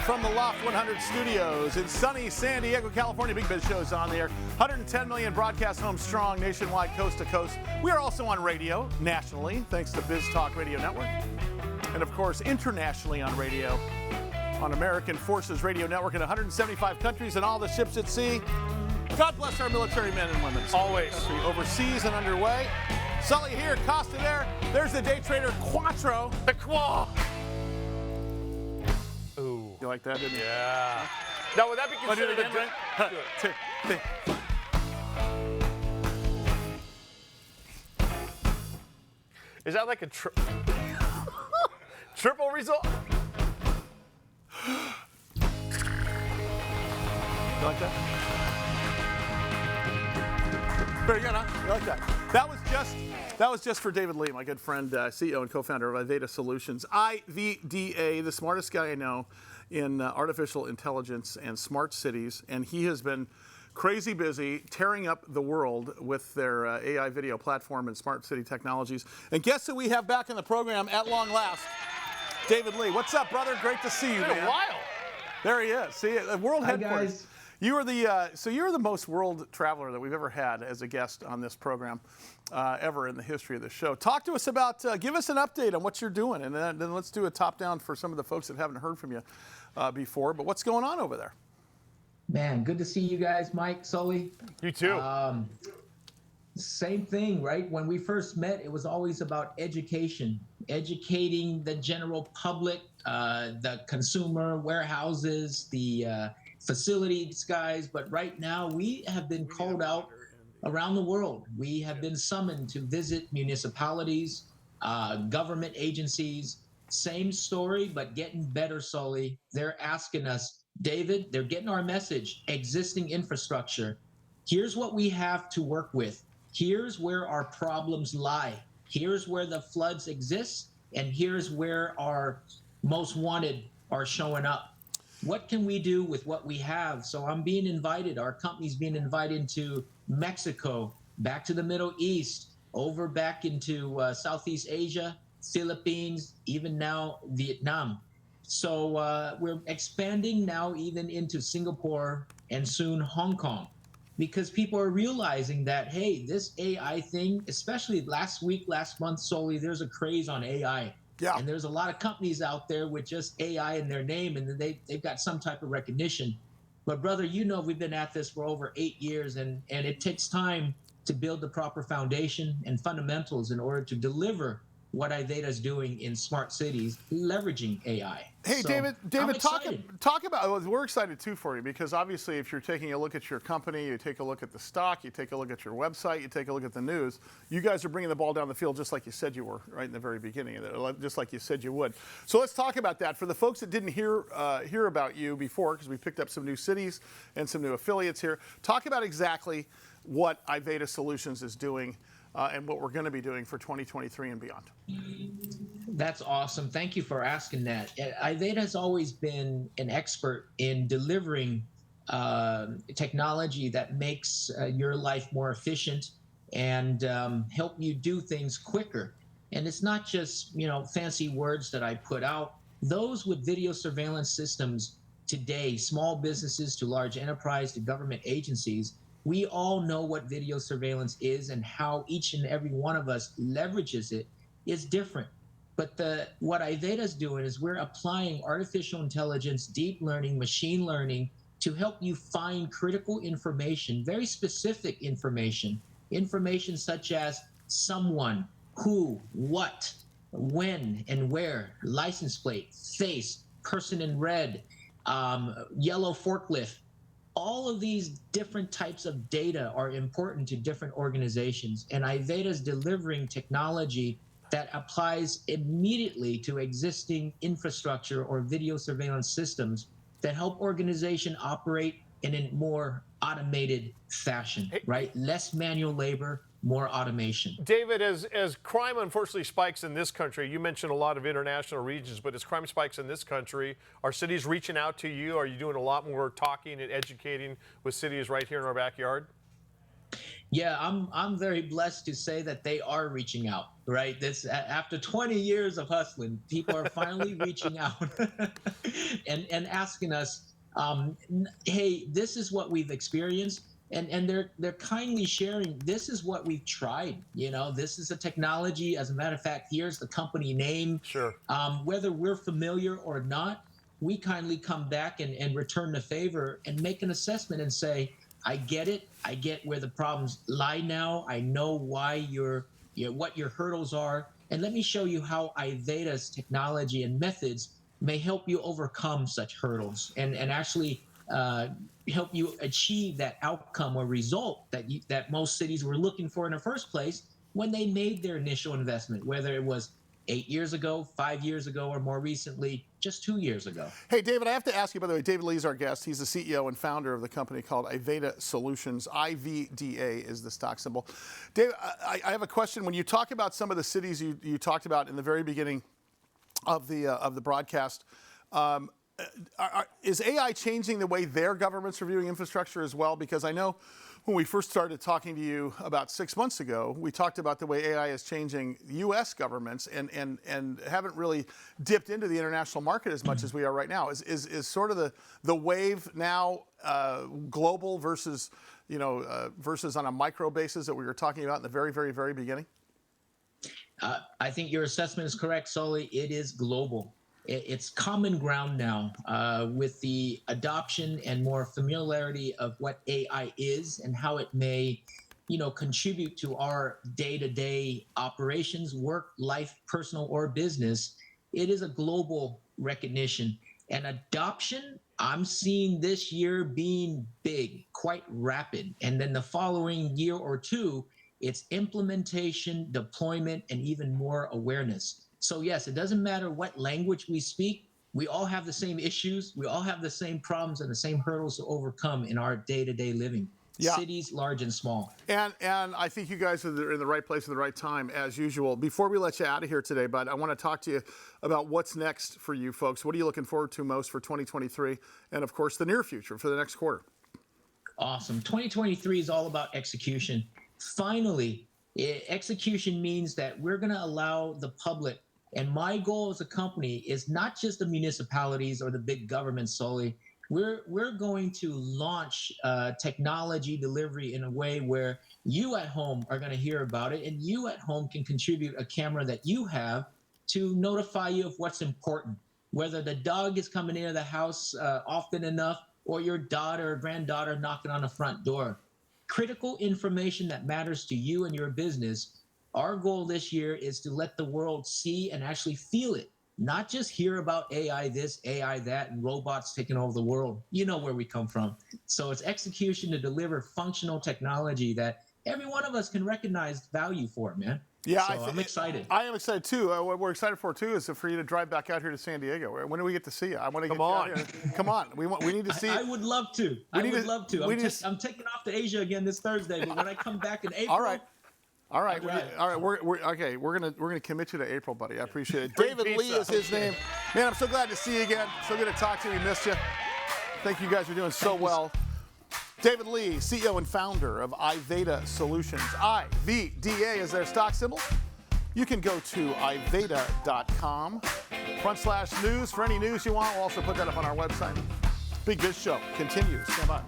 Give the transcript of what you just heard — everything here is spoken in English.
from the Loft 100 studios in sunny San Diego, California. Big Biz Show is on the air. 110 million broadcast homes strong nationwide, coast to coast. We are also on radio nationally, thanks to Biz Talk Radio Network. And of course, internationally on radio, on American Forces Radio Network in 175 countries and all the ships at sea. God bless our military men and women. Always. Overseas and underway. Sully here, Costa there. There's the day trader Quattro. The Qua. Ooh. You like that, didn't you? Yeah. Now, would that be considered a drink? Is that like a triple result? You like that? Very good, huh? You like that? That was just for David Lee, my good friend, CEO and co-founder of Iveda Solutions. IVDA, the smartest guy I know in artificial intelligence and smart cities, and he has been crazy busy tearing up the world with their AI video platform and smart city technologies. And guess who we have back in the program at long last? David Lee. What's up, brother? Great to see you, man. Been a while. There he is. See, world headquarters. Guys. You are the so you're the most world traveler that we've ever had as a guest on this program, ever in the history of the show. Talk to us about, give us an update on what you're doing, and then let's do a top down for some of the folks that haven't heard from you before. But what's going on over there? Man, good to see you guys, Mike, Sully. You too. Same thing, right? When we first met, it was always about education, educating the general public, the consumer, warehouses, the facilities guys. But right now, we have been called out around the world. We have been summoned to visit municipalities, government agencies. Same story, but getting better, Sully. They're asking us, David, they're getting our message, existing infrastructure. Here's what we have to work with. Here's where our problems lie. Here's where the floods exist, and here's where our most wanted are showing up. What can we do with what we have? So I'm being invited, our company's being invited to Mexico, back to the Middle East, over back into Southeast Asia, Philippines, even now Vietnam. So we're expanding now even into Singapore and soon Hong Kong, because people are realizing that, hey, this AI thing, especially last month, Sully, there's a craze on AI. Yeah. And there's a lot of companies out there with just AI in their name, and they've got some type of recognition. But brother, you know, we've been at this for over 8 years, and it takes time to build the proper foundation and fundamentals in order to deliver what Iveda's doing in smart cities, leveraging AI. Hey, So, David, I'm talk excited. about. Well, we're excited too for you, because obviously, if you're taking a look at your company, you take a look at the stock, you take a look at your website, you take a look at the news. You guys are bringing the ball down the field just like you said you were, right in the very beginning of it, just like you said you would. So let's talk about that for the folks that didn't hear about you before, because we picked up some new cities and some new affiliates here. Talk about exactly what Iveda Solutions is doing. And what we're going to be doing for 2023 and beyond. That's awesome. Thank you for asking that. Iveda has always been an expert in delivering technology that makes your life more efficient and help you do things quicker. And it's not just, fancy words that I put out. Those with video surveillance systems today, small businesses to large enterprise to government agencies, we all know what video surveillance is, and how each and every one of us leverages it is different. But what Iveda's doing is we're applying artificial intelligence, deep learning, machine learning to help you find critical information, very specific information such as someone, who, what, when, and where, license plate, face, person in red, yellow forklift. All of these different types of data are important to different organizations, and Iveda's delivering technology that applies immediately to existing infrastructure or video surveillance systems that help organization operate in a more automated fashion, right? Less manual labor, more automation. David, as crime unfortunately spikes in this country, you mentioned a lot of international regions, but as crime spikes in this country, are cities reaching out to you? Are you doing a lot more talking and educating with cities right here in our backyard? Yeah, I'm very blessed to say that they are reaching out. right? This after 20 years of hustling, people are finally reaching out and asking us, hey, this is what we've experienced. And they're kindly sharing, this is what we've tried. This is a technology. As a matter of fact, here's the company name. Sure. Whether we're familiar or not, we kindly come back and return the favor and make an assessment and say, I get it. I get where the problems lie now. I know why what your hurdles are. And let me show you how Iveda's technology and methods may help you overcome such hurdles and actually help you achieve that outcome or result that most cities were looking for in the first place when they made their initial investment, whether it was 8 years ago, 5 years ago, or more recently, just 2 years ago. Hey, David, I have to ask you, by the way, David Lee is our guest. He's the CEO and founder of the company called Iveda Solutions. IVDA is the stock symbol. David, I have a question. When you talk about some of the cities you talked about in the very beginning of the broadcast, is AI changing the way their governments are viewing infrastructure as well? Because I know when we first started talking to you about 6 months ago, we talked about the way AI is changing U.S. governments and haven't really dipped into the international market as much as we are right now. Is sort of the wave now global versus versus on a micro basis that we were talking about in the very, very, very beginning? I think your assessment is correct, Sully. It is global. It's common ground now with the adoption and more familiarity of what AI is and how it may, contribute to our day-to-day operations, work, life, personal, or business. It is a global recognition and adoption. I'm seeing this year being big, quite rapid. And then the following year or two, it's implementation, deployment, and even more awareness. So yes, it doesn't matter what language we speak. We all have the same issues. We all have the same problems and the same hurdles to overcome in our day-to-day living. Yeah. Cities, large and small. And I think you guys are in the right place at the right time, as usual. Before we let you out of here today, bud, I want to talk to you about what's next for you folks. What are you looking forward to most for 2023? And, of course, the near future for the next quarter. Awesome. 2023 is all about execution. Finally, execution means that we're going to allow the public. And my goal as a company is not just the municipalities or the big governments solely. We're going to launch technology delivery in a way where you at home are going to hear about it, and you at home can contribute a camera that you have to notify you of what's important, whether the dog is coming into the house often enough or your daughter or granddaughter knocking on the front door. Critical information that matters to you and your business. Our goal this year is to let the world see and actually feel it, not just hear about AI this, AI that, and robots taking over the world. You know where we come from. So it's execution to deliver functional technology that every one of us can recognize value for, man. Yeah, so I'm excited. I am excited too. What we're excited for too is for you to drive back out here to San Diego. When do we get to see you? I want to get out here. Come on, we need to see. I would love to. I would love to. I'm taking off to Asia again this Thursday, but when I come back in April. All right. We're gonna commit you to April, buddy. I appreciate it. David Lee is his name. Man, I'm so glad to see you again. So good to talk to you. We missed you. Thank you guys for doing so well. David Lee, CEO and founder of Iveda Solutions. IVDA is their stock symbol. You can go to iveda.com/news for any news you want. We'll also put that up on our website. Big Biz Show continues. Stand by.